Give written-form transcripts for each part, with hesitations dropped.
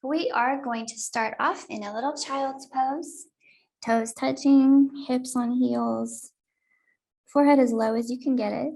We are going to start off in a little child's pose. Toes touching, hips on heels, forehead as low as you can get it.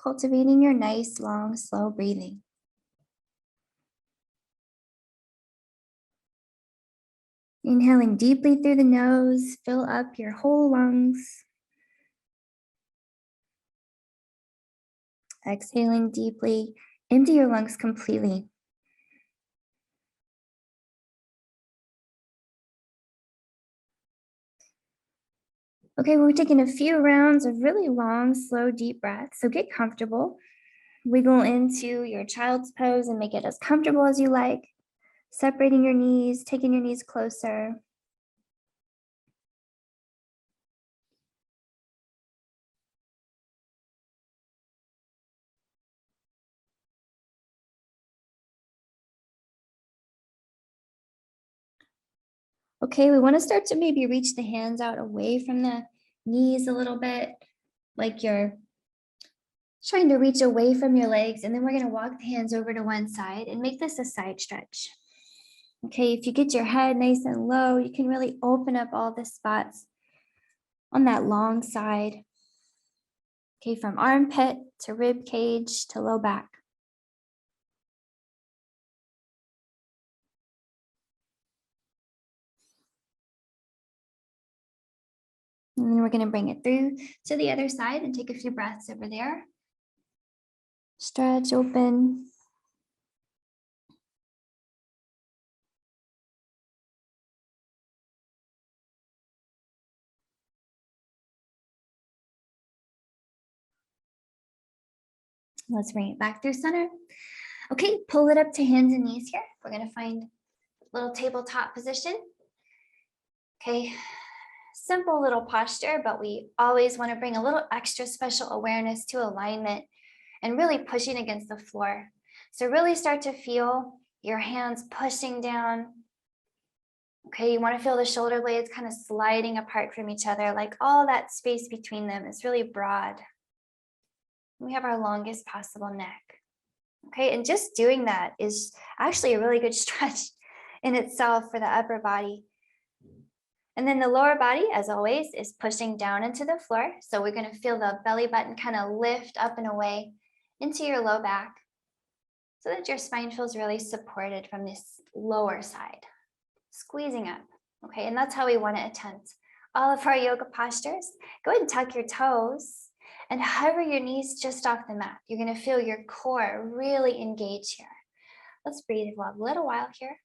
Cultivating your nice, long, slow breathing. Inhaling deeply through the nose, fill up your whole lungs. Exhaling deeply, empty your lungs completely. Okay, we're taking a few rounds of really long, slow, deep breaths. So get comfortable. Wiggle into your child's pose and make it as comfortable as you like. Separating your knees, taking your knees closer. Okay, we want to start to maybe reach the hands out away from the knees a little bit, like you're trying to reach away from your legs. And then we're going to walk the hands over to one side and make this a side stretch. Okay, if you get your head nice and low, you can really open up all the spots on that long side. Okay, from armpit to rib cage to low back. And then we're going to bring it through to the other side and take a few breaths over there. Stretch, open. Let's bring it back through center. Okay, pull it up to hands and knees here. We're going to find a little tabletop position. Okay, simple little posture, but we always want to bring a little extra special awareness to alignment and really pushing against the floor. So really start to feel your hands pushing down. Okay, you want to feel the shoulder blades kind of sliding apart from each other, like all that space between them is really broad. We have our longest possible neck. Okay, and just doing that is actually a really good stretch in itself for the upper body. And then the lower body, as always, is pushing down into the floor. So we're going to feel the belly button kind of lift up and away into your low back so that your spine feels really supported from this lower side, squeezing up. Okay, and that's how we want to attempt all of our yoga postures. Go ahead and tuck your toes and hover your knees just off the mat. You're going to feel your core really engage here. Let's breathe for a little while here.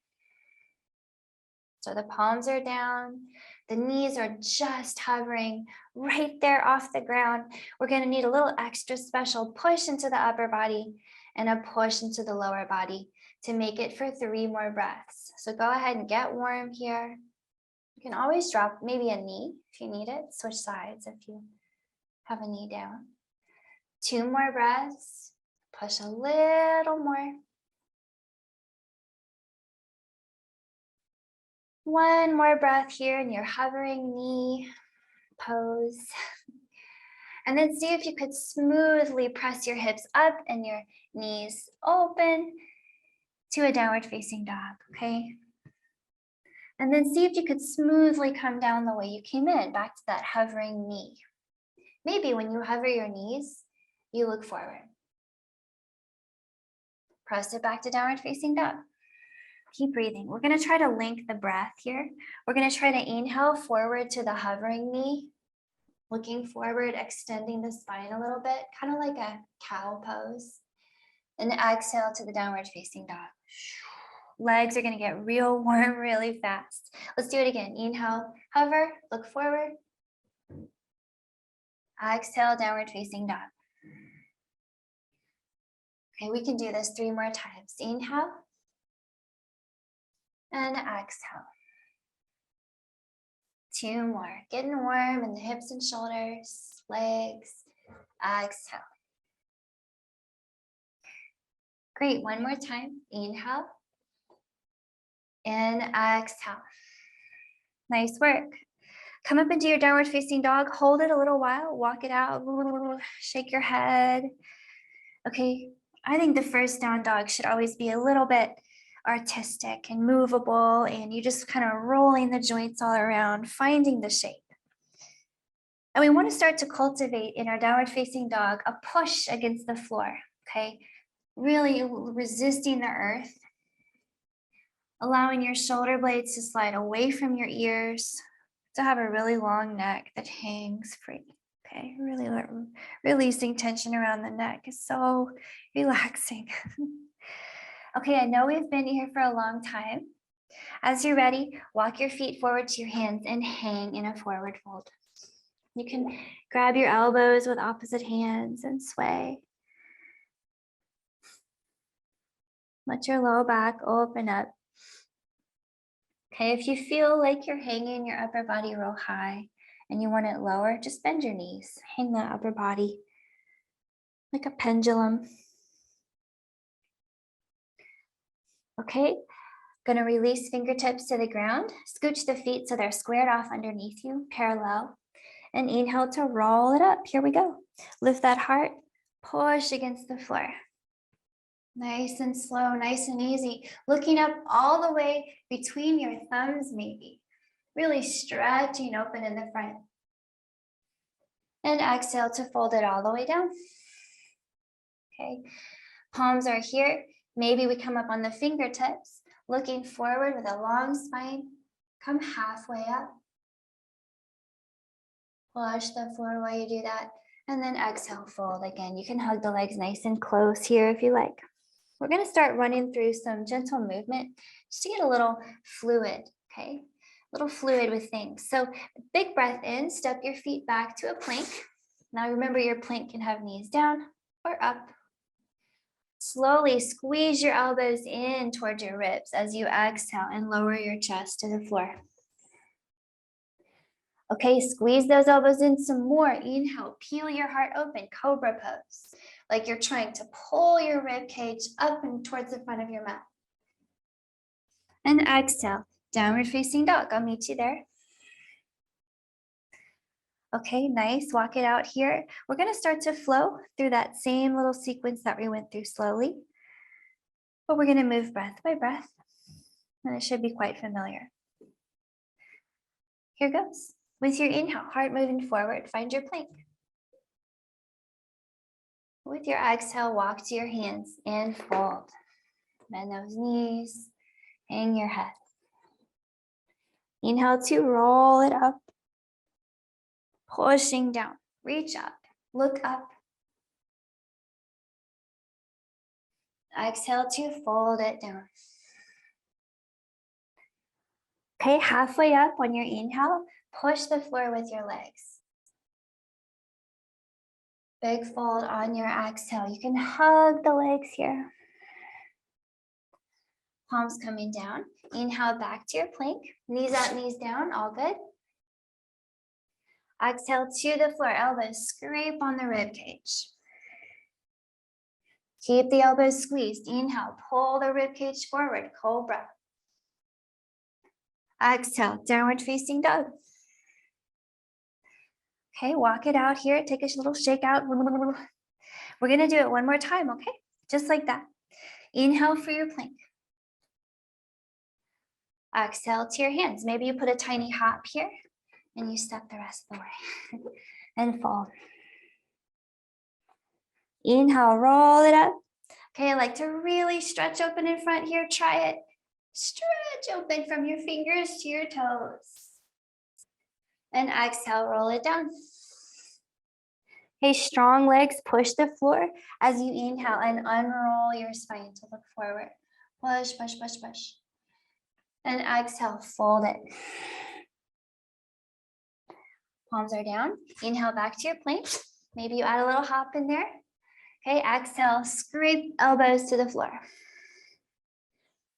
So the palms are down, the knees are just hovering right there off the ground. We're going to need a little extra special push into the upper body and a push into the lower body to make it for 3 more breaths. So go ahead and get warm here. You can always drop maybe a knee if you need it. Switch sides if you have a knee down. 2 more breaths. Push a little more. 1 more breath here in your hovering knee pose. And then see if you could smoothly press your hips up and your knees open to a downward facing dog, okay? And then see if you could smoothly come down the way you came in, back to that hovering knee. Maybe when you hover your knees, you look forward. Press it back to downward facing dog. Keep breathing. We're going to try to link the breath here. We're going to try to inhale forward to the hovering knee, looking forward, extending the spine a little bit, kind of like a cow pose. And exhale to the downward facing dog. Legs are going to get real warm really fast. Let's do it again. Inhale, hover, look forward. Exhale, downward facing dog. Okay, we can do this 3 more times. Inhale. And exhale. 2 more. Getting warm in the hips and shoulders, legs. Exhale. Great. 1 more time. Inhale. And exhale. Nice work. Come up into your downward facing dog. Hold it a little while. Walk it out. Shake your head. Okay. I think the first down dog should always be a little bit artistic and movable, and you just kind of rolling the joints all around, finding the shape. And we want to start to cultivate in our downward facing dog a push against the floor, okay? Really resisting the earth, allowing your shoulder blades to slide away from your ears, to have a really long neck that hangs free, okay? Really releasing tension around the neck is so relaxing. Okay, I know we've been here for a long time. As you're ready, walk your feet forward to your hands and hang in a forward fold. You can grab your elbows with opposite hands and sway. Let your low back open up. Okay, if you feel like you're hanging your upper body real high and you want it lower, just bend your knees. Hang the upper body like a pendulum. Okay, gonna release fingertips to the ground. Scooch the feet so they're squared off underneath you, parallel. And inhale to roll it up. Here we go. Lift that heart, push against the floor. Nice and slow, nice and easy. Looking up all the way between your thumbs maybe. Really stretching open in the front. And exhale to fold it all the way down. Okay, palms are here. Maybe we come up on the fingertips, looking forward with a long spine. Come halfway up. Push the floor while you do that. And then exhale, fold again. You can hug the legs nice and close here if you like. We're going to start running through some gentle movement just to get a little fluid, okay? A little fluid with things. So big breath in, step your feet back to a plank. Now remember, your plank can have knees down or up. Slowly squeeze your elbows in towards your ribs as you exhale and lower your chest to the floor. Okay, squeeze those elbows in some more. Inhale, peel your heart open, cobra pose. Like you're trying to pull your rib cage up and towards the front of your mat. And exhale, downward facing dog. I'll meet you there. Okay, nice. Walk it out here. We're going to start to flow through that same little sequence that we went through slowly. But we're going to move breath by breath. And it should be quite familiar. Here goes. With your inhale, heart moving forward, find your plank. With your exhale, walk to your hands and fold. Bend those knees, hang your head. Inhale to roll it up. Pushing down, reach up, look up. Exhale to fold it down. Okay, halfway up on your inhale, push the floor with your legs. Big fold on your exhale. You can hug the legs here. Palms coming down. Inhale back to your plank. Knees up, knees down, all good. Exhale to the floor, elbows scrape on the rib cage. Keep the elbows squeezed. Inhale, pull the rib cage forward, cobra. Exhale, downward facing dog. Okay, walk it out here. Take a little shake out. We're gonna do it one more time, okay? Just like that. Inhale for your plank. Exhale to your hands. Maybe you put a tiny hop here and you step the rest of the way and fold. Inhale, roll it up. Okay, I like to really stretch open in front here. Try it. Stretch open from your fingers to your toes. And exhale, roll it down. Okay, strong legs, push the floor as you inhale and unroll your spine to look forward. Push, push, push, push. And exhale, fold it. Palms are down. Inhale back to your plank. Maybe you add a little hop in there. Okay, exhale, scrape elbows to the floor.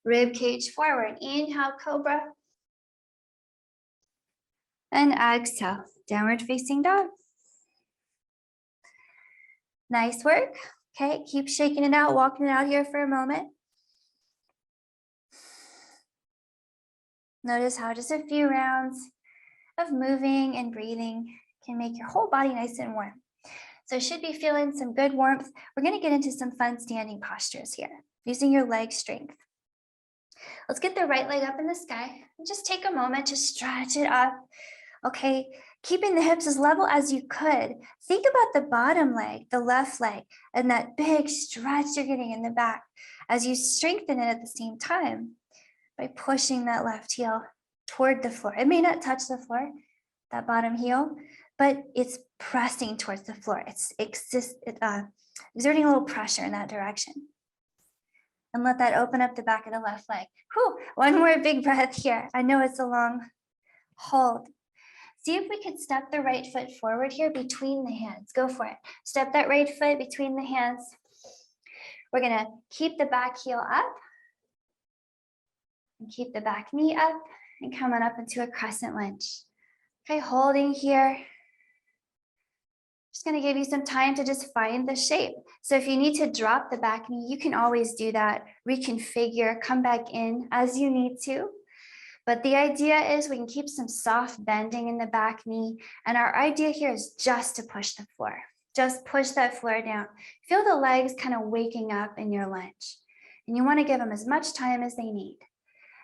Rib cage forward. Inhale, cobra. And exhale, downward facing dog. Nice work. Okay, keep shaking it out, walking it out here for a moment. Notice how just a few rounds of moving and breathing can make your whole body nice and warm. So should be feeling some good warmth. We're going to get into some fun standing postures here, using your leg strength. Let's get the right leg up in the sky and just take a moment to stretch it up. Okay, keeping the hips as level as you could. Think about the bottom leg, the left leg, and that big stretch you're getting in the back as you strengthen it at the same time by pushing that left heel toward the floor. It may not touch the floor, that bottom heel, but it's pressing towards the floor. It's exerting a little pressure in that direction. And let that open up the back of the left leg. Whew, one more big breath here. I know it's a long hold. See if we could step the right foot forward here between the hands. Go for it. Step that right foot between the hands. We're gonna keep the back heel up and keep the back knee up and come on up into a crescent lunge. Okay, holding here. Just gonna give you some time to just find the shape. So if you need to drop the back knee, you can always do that. Reconfigure, come back in as you need to. But the idea is we can keep some soft bending in the back knee. And our idea here is just to push the floor. Just push that floor down. Feel the legs kind of waking up in your lunge. And you want to give them as much time as they need.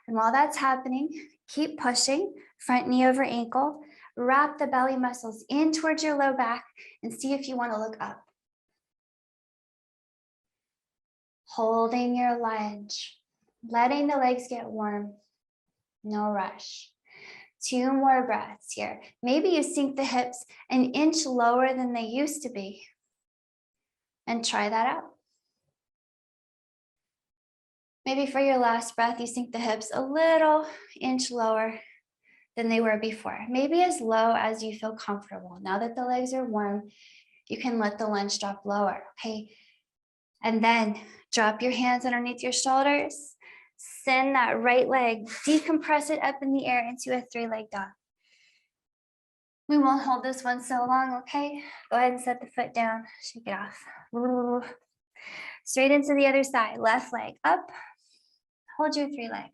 And while that's happening, keep pushing, front knee over ankle. Wrap the belly muscles in towards your low back and see if you want to look up. Holding your lunge, letting the legs get warm. No rush. 2 more breaths here. Maybe you sink the hips an inch lower than they used to be. And try that out. Maybe for your last breath, you sink the hips a little inch lower than they were before. Maybe as low as you feel comfortable. Now that the legs are warm, you can let the lunge drop lower, okay? And then drop your hands underneath your shoulders. Send that right leg, decompress it up in the air into a 3-leg dog. We won't hold this one so long, okay? Go ahead and set the foot down, shake it off. Straight into the other side, left leg up, hold your 3-leg.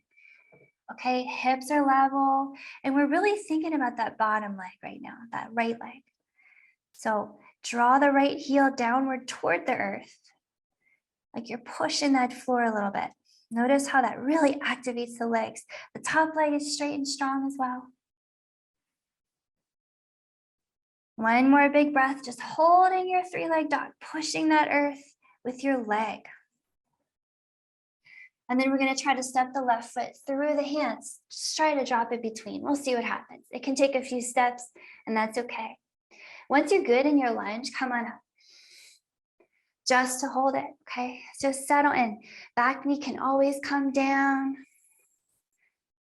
Okay, hips are level, and we're really thinking about that bottom leg right now, that right leg. So draw the right heel downward toward the earth, like you're pushing that floor a little bit. Notice how that really activates the legs. The top leg is straight and strong as well. One more big breath, just holding your 3-leg dog, pushing that earth with your leg. And then we're going to try to step the left foot through the hands. Just try to drop it between. We'll see what happens. It can take a few steps, and that's okay. Once you're good in your lunge, come on up. Just to hold it, okay? Just settle in. Back knee can always come down.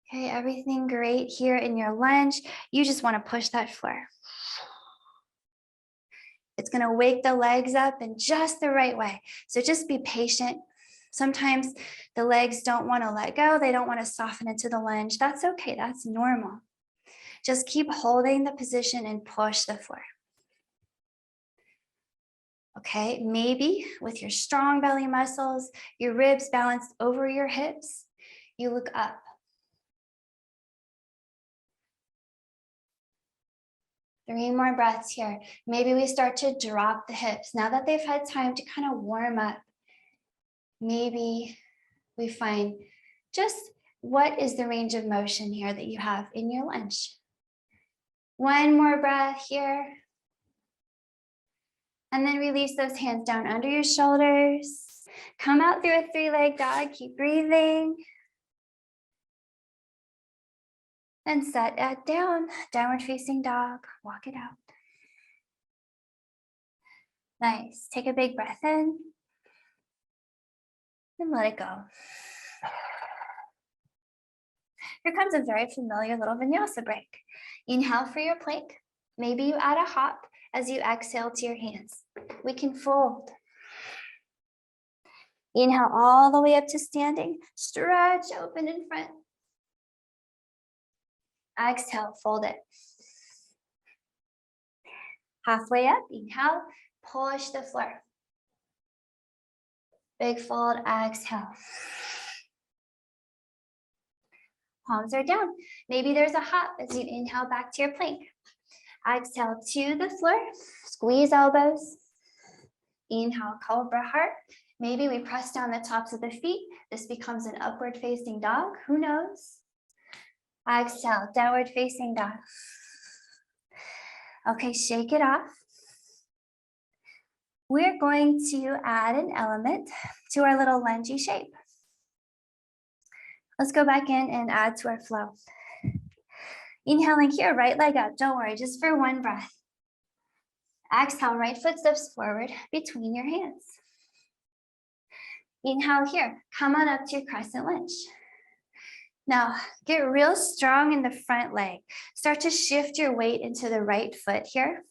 Okay, everything great here in your lunge. You just want to push that floor. It's going to wake the legs up in just the right way. So just be patient. Sometimes the legs don't want to let go. They don't want to soften into the lunge. That's okay. That's normal. Just keep holding the position and push the floor. Okay, maybe with your strong belly muscles, your ribs balanced over your hips, you look up. 3 more breaths here. Maybe we start to drop the hips. Now that they've had time to kind of warm up, maybe we find just what is the range of motion here that you have in your lunge. 1 more breath here. And then release those hands down under your shoulders. Come out through a 3-leg dog. Keep breathing. Then set it down. Downward facing dog. Walk it out. Nice. Take a big breath in. And let it go. Here comes a very familiar little vinyasa break. Inhale for your plank. Maybe you add a hop as you exhale to your hands. We can fold. Inhale all the way up to standing. Stretch open in front. Exhale, fold it. Halfway up, inhale, push the floor. Big fold, exhale. Palms are down. Maybe there's a hop as you inhale back to your plank. Exhale to the floor, squeeze elbows. Inhale, cobra heart. Maybe we press down the tops of the feet. This becomes an upward facing dog. Who knows? Exhale, downward facing dog. Okay, shake it off. We're going to add an element to our little lungy shape. Let's go back in and add to our flow. Inhaling here, right leg up. Don't worry, just for one breath. Exhale, right foot steps forward between your hands. Inhale here, come on up to your crescent lunge. Now, get real strong in the front leg. Start to shift your weight into the right foot here.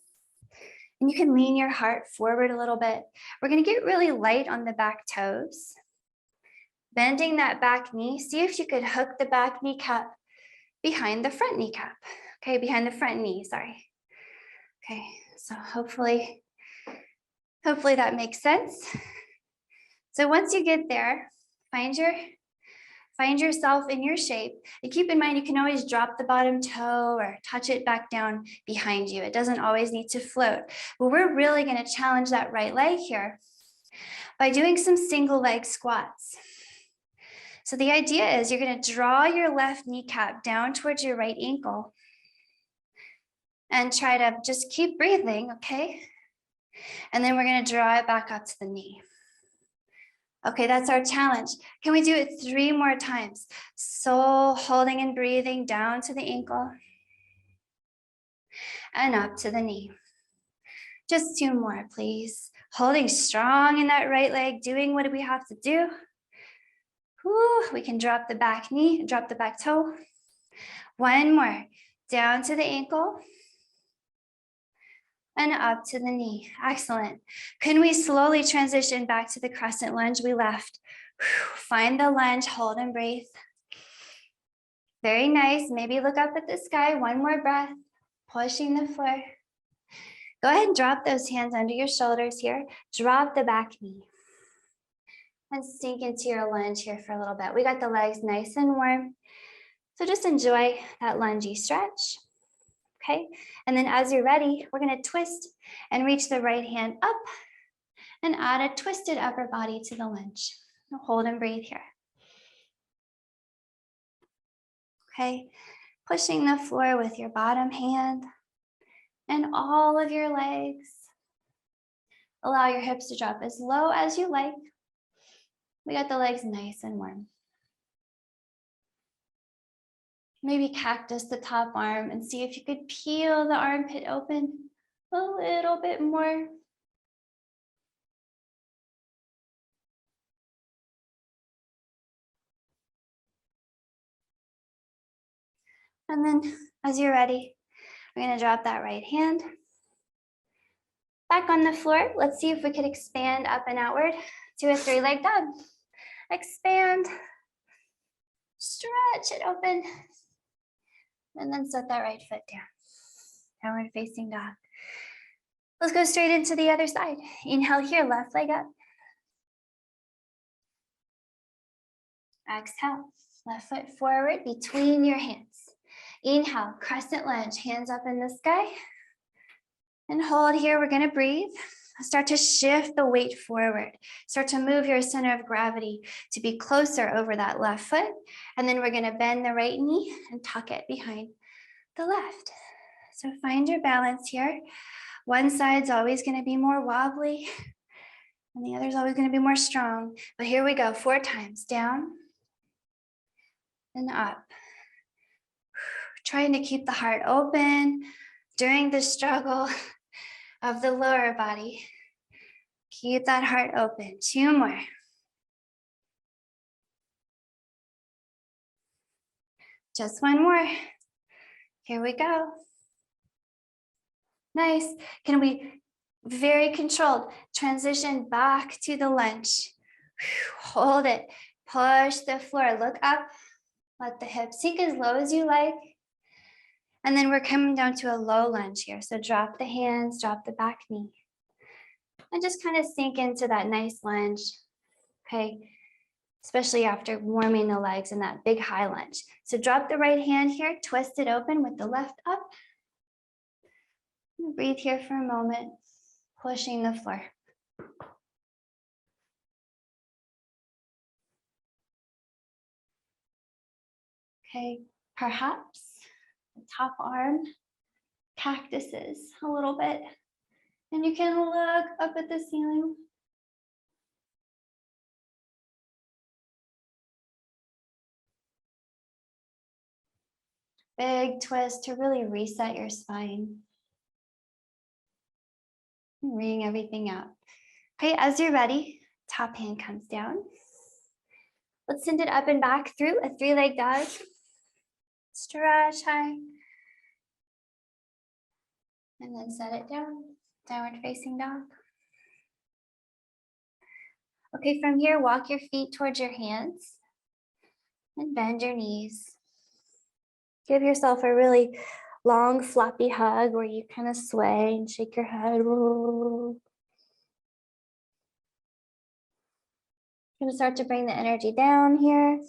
And you can lean your heart forward a little bit. We're gonna get really light on the back toes. Bending that back knee, see if you could hook the back kneecap behind the front kneecap. Okay, behind the front knee, sorry. Okay, so hopefully that makes sense. So once you get there, find yourself in your shape. And keep in mind, you can always drop the bottom toe or touch it back down behind you. It doesn't always need to float. But we're really gonna challenge that right leg here by doing some single leg squats. So the idea is you're gonna draw your left kneecap down towards your right ankle and try to just keep breathing, okay? And then we're gonna draw it back up to the knee. Okay, that's our challenge. Can we do it 3 more times? So holding and breathing down to the ankle and up to the knee. Just 2 more, please. Holding strong in that right leg, doing what we have to do. Whew, we can drop the back knee, drop the back toe. 1 more, down to the ankle and up to the knee. Excellent. Can we slowly transition back to the crescent lunge we left? Find the lunge, hold and breathe. Very nice. Maybe look up at the sky. 1 more breath, pushing the floor. Go ahead and drop those hands under your shoulders here. Drop the back knee. And sink into your lunge here for a little bit. We got the legs nice and warm. So just enjoy that lungy stretch. Okay, and then as you're ready, we're gonna twist and reach the right hand up and add a twisted upper body to the lunge. Hold and breathe here. Okay, pushing the floor with your bottom hand and all of your legs. Allow your hips to drop as low as you like. We got the legs nice and warm. Maybe cactus the top arm and see if you could peel the armpit open a little bit more. And then as you're ready, we're gonna drop that right hand back on the floor. Let's see if we could expand up and outward to a 3-leg dog. Expand, stretch it open, and then set that right foot down. Downward facing dog. Let's go straight into the other side. Inhale here, left leg up. Exhale, left foot forward between your hands. Inhale, crescent lunge, hands up in the sky. And hold here, we're gonna breathe. Start to shift the weight forward. Start to move your center of gravity to be closer over that left foot. And then we're gonna bend the right knee and tuck it behind the left. So find your balance here. One side's always gonna be more wobbly and the other's always gonna be more strong. But here we go, 4 times, down and up. Trying to keep the heart open during the struggle of the lower body. Keep that heart open. 2 more. Just 1 more. Here we go. Nice. Can we, very controlled, transition back to the lunge. Hold it. Push the floor. Look up. Let the hips sink as low as you like. And then we're coming down to a low lunge here. So drop the hands, drop the back knee. And just kind of sink into that nice lunge, okay? Especially after warming the legs in that big high lunge. So drop the right hand here, twist it open with the left up. Breathe here for a moment, pushing the floor. Okay, perhaps the top arm cactuses a little bit. And you can look up at the ceiling. Big twist to really reset your spine. Wring everything out. Okay, as you're ready, top hand comes down. Let's send it up and back through a 3-leg dog. Stretch high. And then set it down, downward facing dog. Okay, from here, walk your feet towards your hands and bend your knees. Give yourself a really long, floppy hug where you kind of sway and shake your head. You're gonna start to bring the energy down here.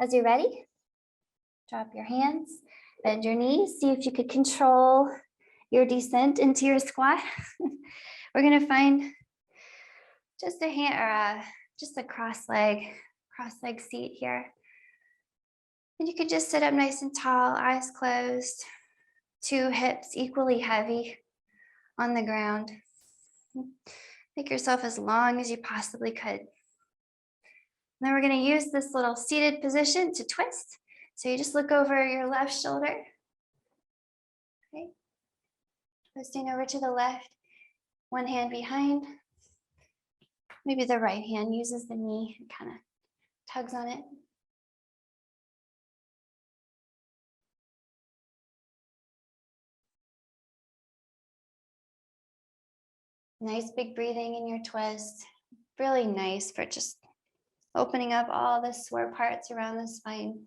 As you're ready, drop your hands, bend your knees. See if you could control your descent into your squat. We're gonna find just a hand or just a cross leg seat here. And you could just sit up nice and tall, eyes closed, 2 hips equally heavy on the ground. Make yourself as long as you possibly could. And then we're going to use this little seated position to twist. So you just look over your left shoulder. Okay. Twisting over to the left, one hand behind. Maybe the right hand uses the knee and kind of tugs on it. Nice big breathing in your twist. Really nice for just opening up all the sore parts around the spine.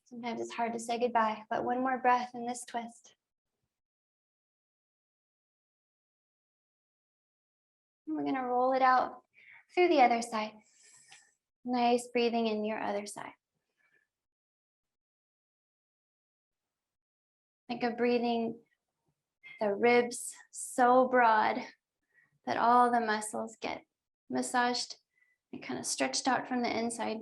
Sometimes it's hard to say goodbye, but one more breath in this twist. And we're gonna roll it out through the other side. Nice breathing in your other side. Think of breathing the ribs so broad that all the muscles get massaged and kind of stretched out from the inside.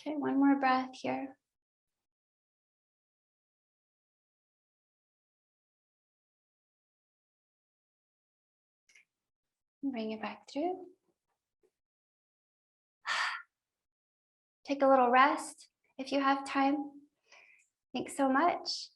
Okay, one more breath here. Bring it back through. Take a little rest if you have time. Thanks so much.